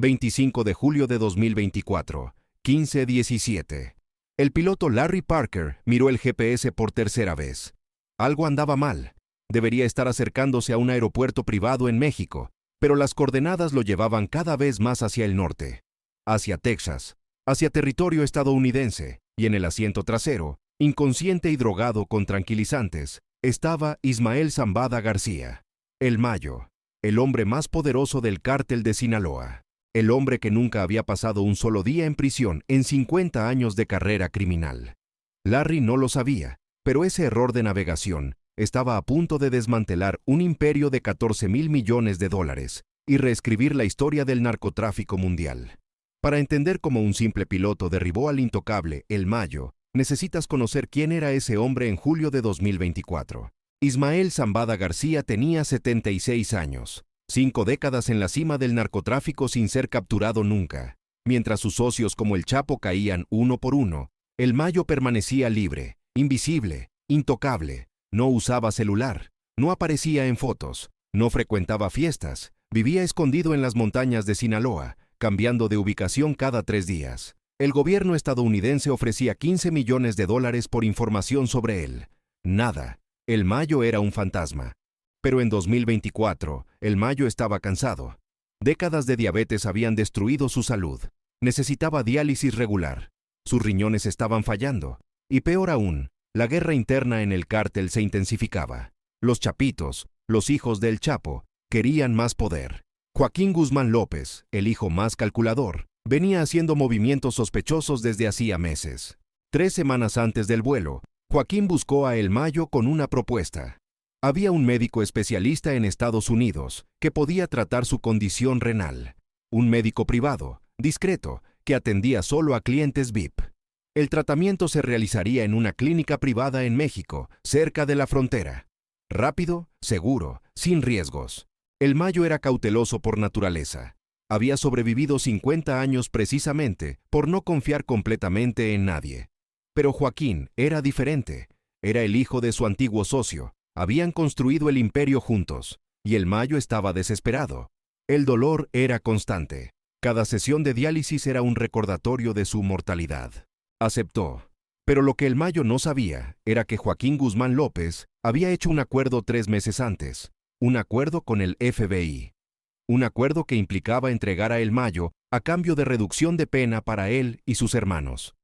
25 de julio de 2024, 15:17. El piloto Larry Parker miró el GPS por tercera vez. Algo andaba mal. Debería estar acercándose a un aeropuerto privado en México, pero las coordenadas lo llevaban cada vez más hacia el norte, hacia Texas, hacia territorio estadounidense, y en el asiento trasero, inconsciente y drogado con tranquilizantes, estaba Ismael Zambada García, el Mayo, el hombre más poderoso del cártel de Sinaloa, el hombre que nunca había pasado un solo día en prisión en 50 años de carrera criminal. Larry no lo sabía, pero ese error de navegación estaba a punto de desmantelar un imperio de 14,000 millones de dólares y reescribir la historia del narcotráfico mundial. Para entender cómo un simple piloto derribó al intocable El Mayo, necesitas conocer quién era ese hombre en julio de 2024. Ismael Zambada García tenía 76 años, 5 décadas en la cima del narcotráfico sin ser capturado nunca. Mientras sus socios como el Chapo caían uno por uno, El Mayo permanecía libre, invisible, intocable. No usaba celular, no aparecía en fotos, no frecuentaba fiestas, vivía escondido en las montañas de Sinaloa, cambiando de ubicación cada 3 días. El gobierno estadounidense ofrecía 15 millones de dólares por información sobre él. Nada. El Mayo era un fantasma. Pero en 2024, El Mayo estaba cansado. Décadas de diabetes habían destruido su salud. Necesitaba diálisis regular. Sus riñones estaban fallando. Y peor aún, la guerra interna en el cártel se intensificaba. Los chapitos, los hijos del Chapo, querían más poder. Joaquín Guzmán López, el hijo más calculador, venía haciendo movimientos sospechosos desde hacía meses. 3 semanas antes del vuelo, Joaquín buscó a El Mayo con una propuesta. Había un médico especialista en Estados Unidos que podía tratar su condición renal. Un médico privado, discreto, que atendía solo a clientes VIP. El tratamiento se realizaría en una clínica privada en México, cerca de la frontera. Rápido, seguro, sin riesgos. El Mayo era cauteloso por naturaleza. Había sobrevivido 50 años precisamente por no confiar completamente en nadie. Pero Joaquín era diferente. Era el hijo de su antiguo socio. Habían construido el imperio juntos, y El Mayo estaba desesperado. El dolor era constante. Cada sesión de diálisis era un recordatorio de su mortalidad. Aceptó. Pero lo que El Mayo no sabía era que Joaquín Guzmán López había hecho un acuerdo 3 meses antes, un acuerdo con el FBI. Un acuerdo que implicaba entregar a El Mayo a cambio de reducción de pena para él y sus hermanos.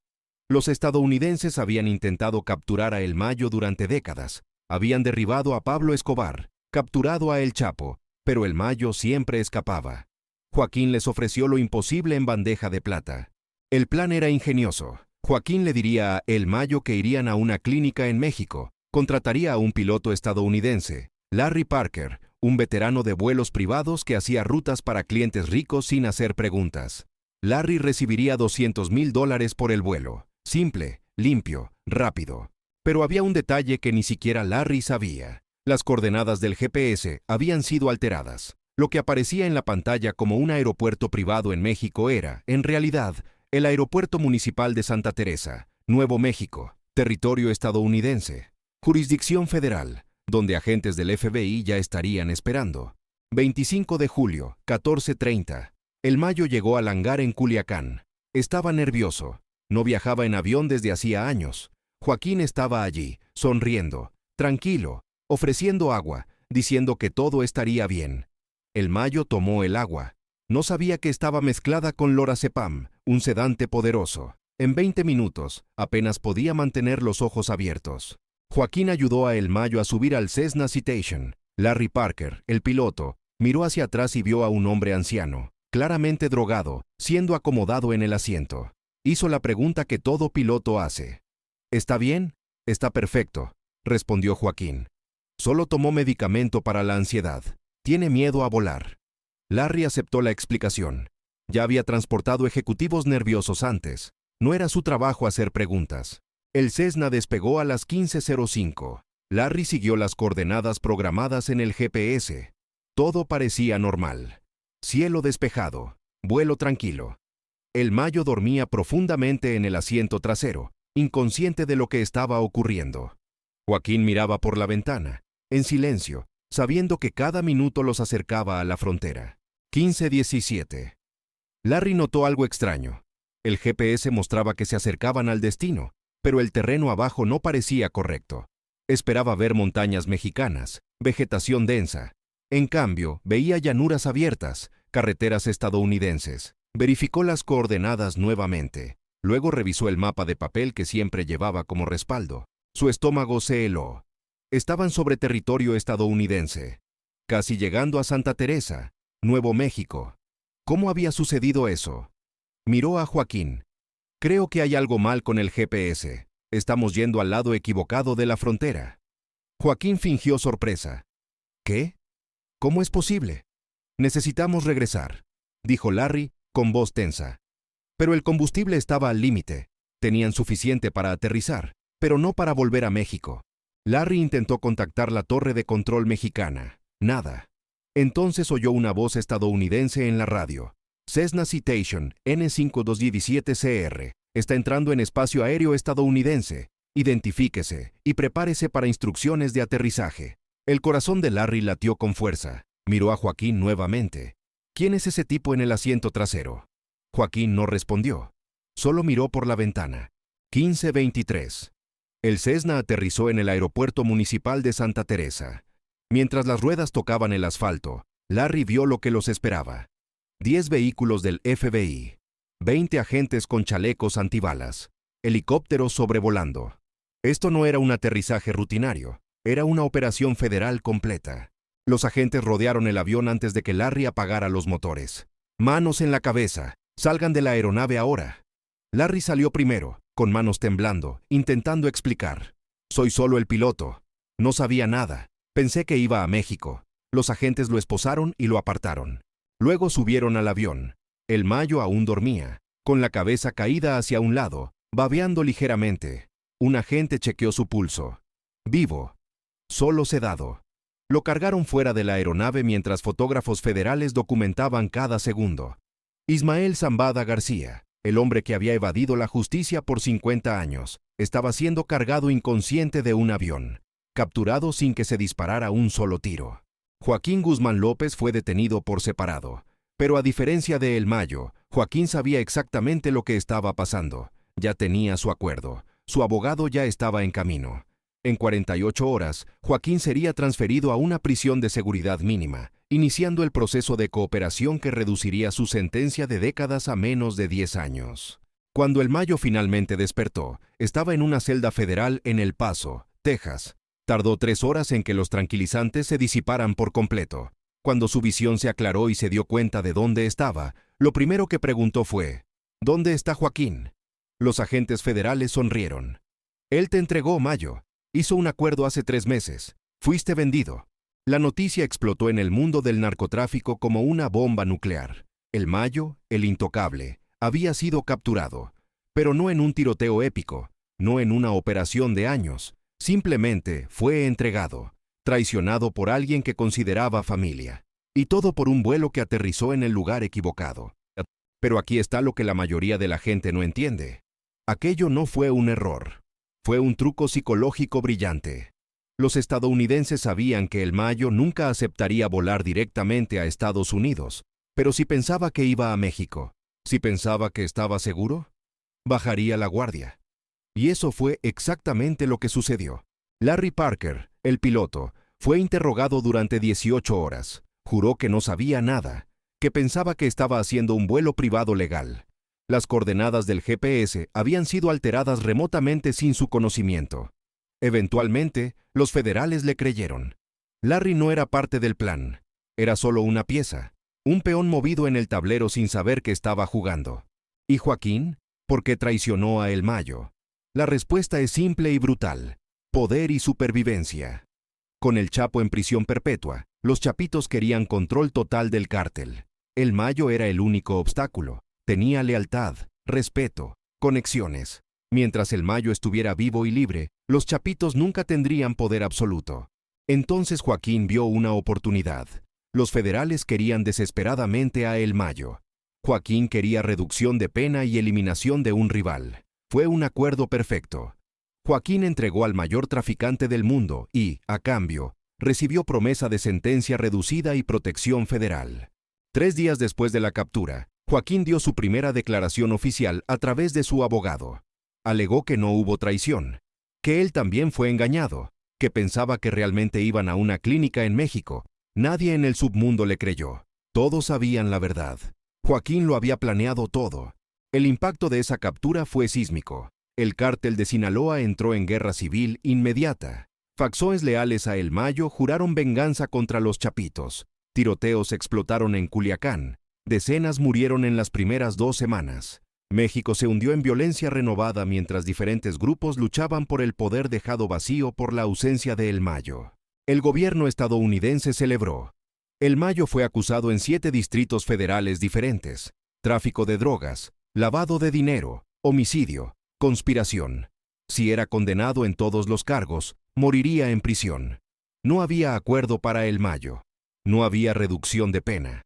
Los estadounidenses habían intentado capturar a El Mayo durante décadas. Habían derribado a Pablo Escobar, capturado a El Chapo, pero El Mayo siempre escapaba. Joaquín les ofreció lo imposible en bandeja de plata. El plan era ingenioso. Joaquín le diría a El Mayo que irían a una clínica en México, contrataría a un piloto estadounidense, Larry Parker, un veterano de vuelos privados que hacía rutas para clientes ricos sin hacer preguntas. Larry recibiría $200,000 por el vuelo, simple, limpio, rápido. Pero había un detalle que ni siquiera Larry sabía. Las coordenadas del GPS habían sido alteradas. Lo que aparecía en la pantalla como un aeropuerto privado en México era, en realidad, el Aeropuerto Municipal de Santa Teresa, Nuevo México, territorio estadounidense, jurisdicción federal, donde agentes del FBI ya estarían esperando. 25 de julio, 14:30. El Mayo llegó al hangar en Culiacán. Estaba nervioso. No viajaba en avión desde hacía años. Joaquín estaba allí, sonriendo, tranquilo, ofreciendo agua, diciendo que todo estaría bien. El Mayo tomó el agua. No sabía que estaba mezclada con lorazepam, un sedante poderoso. En 20 minutos, apenas podía mantener los ojos abiertos. Joaquín ayudó a El Mayo a subir al Cessna Citation. Larry Parker, el piloto, miró hacia atrás y vio a un hombre anciano, claramente drogado, siendo acomodado en el asiento. Hizo la pregunta que todo piloto hace. «¿Está bien?» «Está perfecto», respondió Joaquín. «Solo tomó medicamento para la ansiedad. Tiene miedo a volar». Larry aceptó la explicación. Ya había transportado ejecutivos nerviosos antes. No era su trabajo hacer preguntas. El Cessna despegó a las 15:05. Larry siguió las coordenadas programadas en el GPS. Todo parecía normal. Cielo despejado, vuelo tranquilo. El Mayo dormía profundamente en el asiento trasero, inconsciente de lo que estaba ocurriendo. Joaquín miraba por la ventana, en silencio, sabiendo que cada minuto los acercaba a la frontera. 15:17. Larry notó algo extraño. El GPS mostraba que se acercaban al destino, pero el terreno abajo no parecía correcto. Esperaba ver montañas mexicanas, vegetación densa. En cambio, veía llanuras abiertas, carreteras estadounidenses. Verificó las coordenadas nuevamente. Luego revisó el mapa de papel que siempre llevaba como respaldo. Su estómago se heló. Estaban sobre territorio estadounidense, casi llegando a Santa Teresa, Nuevo México. ¿Cómo había sucedido eso? Miró a Joaquín. Creo que hay algo mal con el GPS. Estamos yendo al lado equivocado de la frontera. Joaquín fingió sorpresa. ¿Qué? ¿Cómo es posible? Necesitamos regresar, dijo Larry con voz tensa. Pero el combustible estaba al límite. Tenían suficiente para aterrizar, pero no para volver a México. Larry intentó contactar la torre de control mexicana. Nada. Entonces oyó una voz estadounidense en la radio. Cessna Citation N5217CR está entrando en espacio aéreo estadounidense. Identifíquese y prepárese para instrucciones de aterrizaje. El corazón de Larry latió con fuerza. Miró a Joaquín nuevamente. ¿Quién es ese tipo en el asiento trasero? Joaquín no respondió. Solo miró por la ventana. 1523. El Cessna aterrizó en el aeropuerto municipal de Santa Teresa. Mientras las ruedas tocaban el asfalto, Larry vio lo que los esperaba. 10 vehículos del FBI. 20 agentes con chalecos antibalas. Helicópteros sobrevolando. Esto no era un aterrizaje rutinario, era una operación federal completa. Los agentes rodearon el avión antes de que Larry apagara los motores. Manos en la cabeza. Salgan de la aeronave ahora. Larry salió primero, con manos temblando, intentando explicar. Soy solo el piloto. No sabía nada. Pensé que iba a México. Los agentes lo esposaron y lo apartaron. Luego subieron al avión. El Mayo aún dormía, con la cabeza caída hacia un lado, babeando ligeramente. Un agente chequeó su pulso. Vivo. Solo sedado. Lo cargaron fuera de la aeronave mientras fotógrafos federales documentaban cada segundo. Ismael Zambada García, el hombre que había evadido la justicia por 50 años, estaba siendo cargado inconsciente de un avión, capturado sin que se disparara un solo tiro. Joaquín Guzmán López fue detenido por separado, pero a diferencia de El Mayo, Joaquín sabía exactamente lo que estaba pasando. Ya tenía su acuerdo, su abogado ya estaba en camino. En 48 horas, Joaquín sería transferido a una prisión de seguridad mínima, iniciando el proceso de cooperación que reduciría su sentencia de décadas a menos de 10 años. Cuando El Mayo finalmente despertó, estaba en una celda federal en El Paso, Texas. Tardó 3 horas en que los tranquilizantes se disiparan por completo. Cuando su visión se aclaró y se dio cuenta de dónde estaba, lo primero que preguntó fue, ¿dónde está Joaquín? Los agentes federales sonrieron. Él te entregó, Mayo. Hizo un acuerdo hace 3 meses. Fuiste vendido. La noticia explotó en el mundo del narcotráfico como una bomba nuclear. El Mayo, el intocable, había sido capturado. Pero no en un tiroteo épico, no en una operación de años. Simplemente fue entregado, traicionado por alguien que consideraba familia. Y todo por un vuelo que aterrizó en el lugar equivocado. Pero aquí está lo que la mayoría de la gente no entiende. Aquello no fue un error. Fue un truco psicológico brillante. Los estadounidenses sabían que El Mayo nunca aceptaría volar directamente a Estados Unidos, pero si pensaba que iba a México, si pensaba que estaba seguro, bajaría la guardia. Y eso fue exactamente lo que sucedió. Larry Parker, el piloto, fue interrogado durante 18 horas. Juró que no sabía nada, que pensaba que estaba haciendo un vuelo privado legal. Las coordenadas del GPS habían sido alteradas remotamente sin su conocimiento. Eventualmente, los federales le creyeron. Larry no era parte del plan. Era solo una pieza, un peón movido en el tablero sin saber que estaba jugando. ¿Y Joaquín? ¿Por qué traicionó a El Mayo? La respuesta es simple y brutal. Poder y supervivencia. Con el Chapo en prisión perpetua, los chapitos querían control total del cártel. El Mayo era el único obstáculo. Tenía lealtad, respeto, conexiones. Mientras El Mayo estuviera vivo y libre, los chapitos nunca tendrían poder absoluto. Entonces Joaquín vio una oportunidad. Los federales querían desesperadamente a El Mayo. Joaquín quería reducción de pena y eliminación de un rival. Fue un acuerdo perfecto. Joaquín entregó al mayor traficante del mundo y, a cambio, recibió promesa de sentencia reducida y protección federal. 3 días después de la captura, Joaquín dio su primera declaración oficial a través de su abogado. Alegó que no hubo traición, que él también fue engañado, que pensaba que realmente iban a una clínica en México. Nadie en el submundo le creyó. Todos sabían la verdad. Joaquín lo había planeado todo. El impacto de esa captura fue sísmico. El cártel de Sinaloa entró en guerra civil inmediata. Facciones leales a El Mayo juraron venganza contra los Chapitos. Tiroteos explotaron en Culiacán. Decenas murieron en las primeras 2 semanas. México se hundió en violencia renovada mientras diferentes grupos luchaban por el poder dejado vacío por la ausencia de El Mayo. El gobierno estadounidense celebró. El Mayo fue acusado en 7 distritos federales diferentes: tráfico de drogas, lavado de dinero, homicidio, conspiración. Si era condenado en todos los cargos, moriría en prisión. No había acuerdo para El Mayo. No había reducción de pena.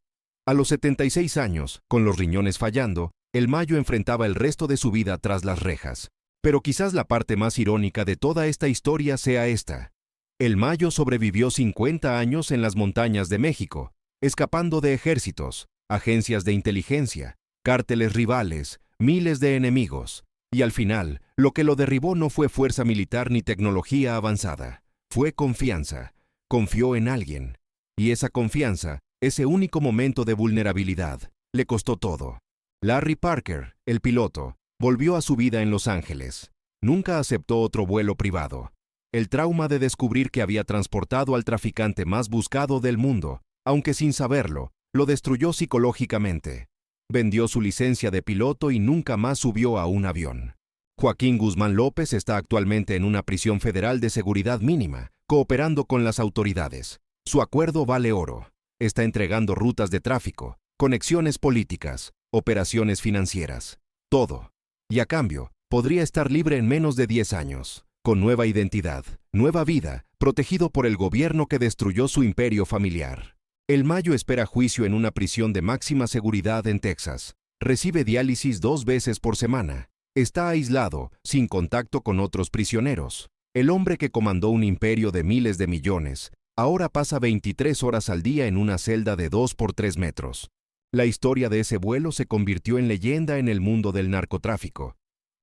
A los 76 años, con los riñones fallando, El Mayo enfrentaba el resto de su vida tras las rejas. Pero quizás la parte más irónica de toda esta historia sea esta. El Mayo sobrevivió 50 años en las montañas de México, escapando de ejércitos, agencias de inteligencia, cárteles rivales, miles de enemigos. Y al final, lo que lo derribó no fue fuerza militar ni tecnología avanzada. Fue confianza. Confió en alguien. Y esa confianza, ese único momento de vulnerabilidad, le costó todo. Larry Parker, el piloto, volvió a su vida en Los Ángeles. Nunca aceptó otro vuelo privado. El trauma de descubrir que había transportado al traficante más buscado del mundo, aunque sin saberlo, lo destruyó psicológicamente. Vendió su licencia de piloto y nunca más subió a un avión. Joaquín Guzmán López está actualmente en una prisión federal de seguridad mínima, cooperando con las autoridades. Su acuerdo vale oro. Está entregando rutas de tráfico, conexiones políticas, operaciones financieras, todo. Y a cambio, podría estar libre en menos de 10 años, con nueva identidad, nueva vida, protegido por el gobierno que destruyó su imperio familiar. El Mayo espera juicio en una prisión de máxima seguridad en Texas. Recibe diálisis 2 veces por semana. Está aislado, sin contacto con otros prisioneros. El hombre que comandó un imperio de miles de millones, ahora pasa 23 horas al día en una celda de 2 por 3 metros. La historia de ese vuelo se convirtió en leyenda en el mundo del narcotráfico.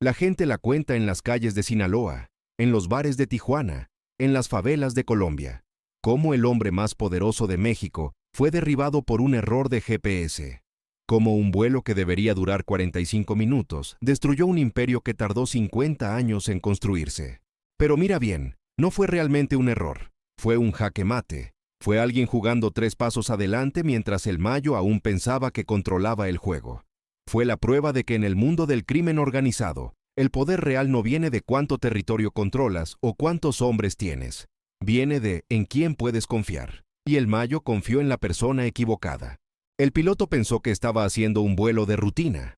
La gente la cuenta en las calles de Sinaloa, en los bares de Tijuana, en las favelas de Colombia. Cómo el hombre más poderoso de México fue derribado por un error de GPS. Cómo un vuelo que debería durar 45 minutos destruyó un imperio que tardó 50 años en construirse. Pero mira bien, no fue realmente un error. Fue un jaque mate. Fue alguien jugando 3 pasos adelante mientras El Mayo aún pensaba que controlaba el juego. Fue la prueba de que en el mundo del crimen organizado, el poder real no viene de cuánto territorio controlas o cuántos hombres tienes. Viene de en quién puedes confiar. Y El Mayo confió en la persona equivocada. El piloto pensó que estaba haciendo un vuelo de rutina.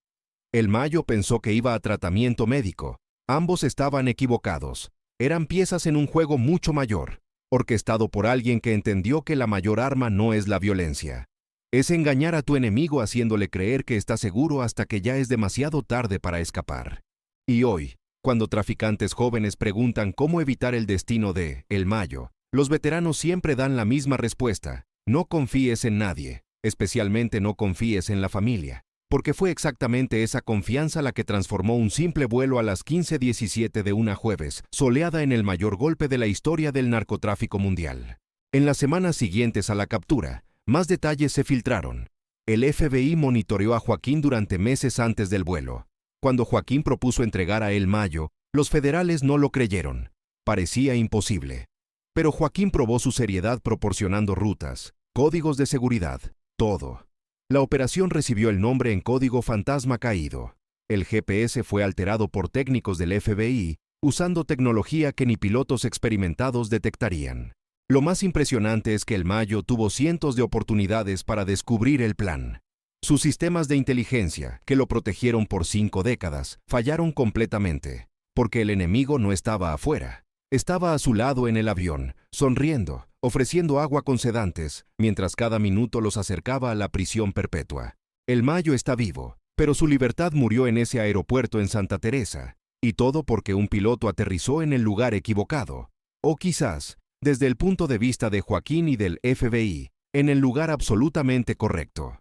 El Mayo pensó que iba a tratamiento médico. Ambos estaban equivocados. Eran piezas en un juego mucho mayor, orquestado por alguien que entendió que la mayor arma no es la violencia. Es engañar a tu enemigo haciéndole creer que está seguro hasta que ya es demasiado tarde para escapar. Y hoy, cuando traficantes jóvenes preguntan cómo evitar el destino de El Mayo, los veteranos siempre dan la misma respuesta: no confíes en nadie, especialmente no confíes en la familia, porque fue exactamente esa confianza la que transformó un simple vuelo a las 15:17 de una jueves, soleada en el mayor golpe de la historia del narcotráfico mundial. En las semanas siguientes a la captura, más detalles se filtraron. El FBI monitoreó a Joaquín durante meses antes del vuelo. Cuando Joaquín propuso entregar a El Mayo, los federales no lo creyeron. Parecía imposible. Pero Joaquín probó su seriedad proporcionando rutas, códigos de seguridad, todo. La operación recibió el nombre en código fantasma caído. El GPS fue alterado por técnicos del FBI, usando tecnología que ni pilotos experimentados detectarían. Lo más impresionante es que El Mayo tuvo cientos de oportunidades para descubrir el plan. Sus sistemas de inteligencia, que lo protegieron por 5 décadas, fallaron completamente, porque el enemigo no estaba afuera. Estaba a su lado en el avión, sonriendo, ofreciendo agua con sedantes, mientras cada minuto los acercaba a la prisión perpetua. El Mayo está vivo, pero su libertad murió en ese aeropuerto en Santa Teresa, y todo porque un piloto aterrizó en el lugar equivocado. O quizás, desde el punto de vista de Joaquín y del FBI, en el lugar absolutamente correcto.